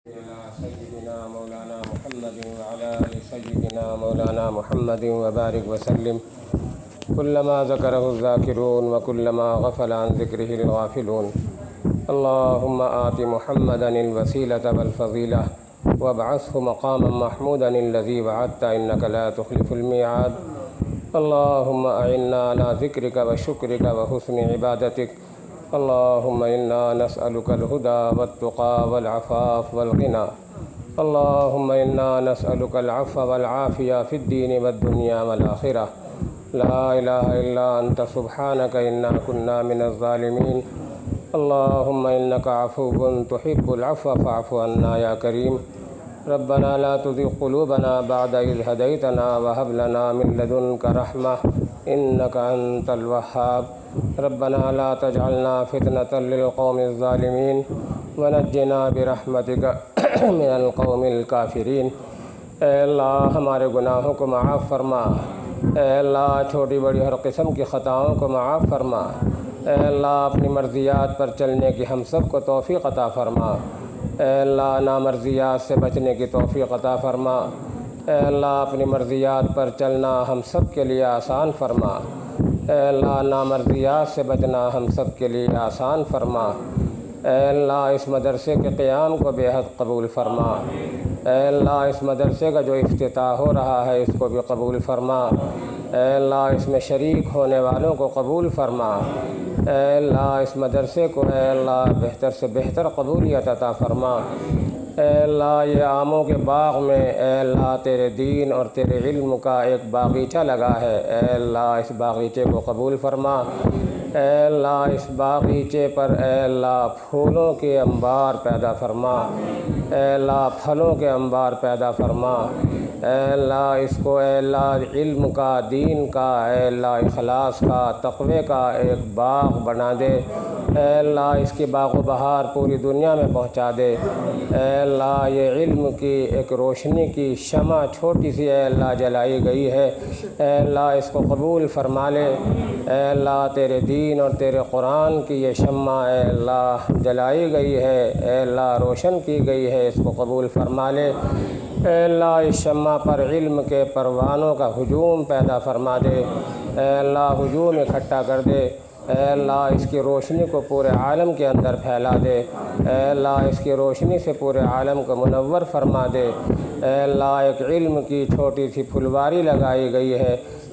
إلى سيدنا مولانا محمد وعلى آل سيدنا مولانا محمد وبارك وسلم كلما ذكره الذاكرون وكلما غفل عن ذكره الغافلون. اللهم آت محمدا الوسيلة والفضيلة وابعثه مقاما محمودا الذي وعدت إنك لا تخلف الميعاد. اللهم أعنا على ذكرك وشكرك وحسن عبادتك. اللهم إنا نسألك الهدى والتقى والعفاف والغنى. اللهم إنا نسألك العفو والعافية في الدين والدنيا والآخرة. لا إله إلا أنت سبحانك إنا كنا من الظالمين. اللهم إنك عفو تحب العفو فاعف عنا يا كريم. ربنا لا تزغ قلوبنا بعد إذ هديتنا وهب لنا من لدنك رحمة إنك أنت الوهاب. ربنا لا تجعلنا فتنة للقوم الظالمين ونجنا برحمتك من القوم الكافرين. اے اللہ ہمارے گناہوں کو معاف فرما. اے اللہ چھوٹی بڑی ہر قسم کی خطاؤں کو معاف فرما. اے اللہ اپنی مرضیات پر چلنے کی ہم سب کو توفیق عطا فرما. اے اللہ نامرضیات سے بچنے کی توفیق عطا فرما. اے اللہ اپنی مرضیات پر چلنا ہم سب کے لیے آسان فرما. اے اللہ نامرضیات سے بچنا ہم سب کے لیے آسان فرما. اے اللہ اس مدرسے کے قیام کو بے حد قبول فرما. اے اللہ اس مدرسے کا جو افتتاح ہو رہا ہے اس کو بھی قبول فرما. اے اللہ اس میں شریک ہونے والوں کو قبول فرما. اے اللہ اس مدرسے کو اے اللہ بہتر سے بہتر قبولیت عطا فرما. اے اللہ یہ آموں کے باغ میں اے اللہ تیرے دین اور تیرے علم کا ایک باغیچہ لگا ہے. اے اللہ اس باغیچے کو قبول فرما. اے اللہ اس باغیچے پر اے اللہ پھولوں کے انبار پیدا فرما. اے اللہ پھلوں کے انبار پیدا فرما. اے اللہ اس کو اے اللہ علم کا، دین کا، اے اللہ اخلاص کا، تقوی کا ایک باغ بنا دے. اے اللہ اس کی باغ و بہار پوری دنیا میں پہنچا دے. اے اللہ یہ علم کی ایک روشنی کی شمع چھوٹی سی اے اللہ جلائی گئی ہے. اے اللہ اس کو قبول فرما لے. اے اللہ تیرے دین اور تیرے قرآن کی یہ شمع اے اللہ جلائی گئی ہے، اے اللہ روشن کی گئی ہے، اس کو قبول فرما لے. اے اللہ اس شمع پر علم کے پروانوں کا ہجوم پیدا فرما دے. اے اللہ ہجوم اکٹھا کر دے. اے اللہ اس کی روشنی کو پورے عالم کے اندر پھیلا دے. اے اللہ اس کی روشنی سے پورے عالم کو منور فرما دے. اے اللہ ایک علم کی چھوٹی سی پھلواری لگائی گئی ہے.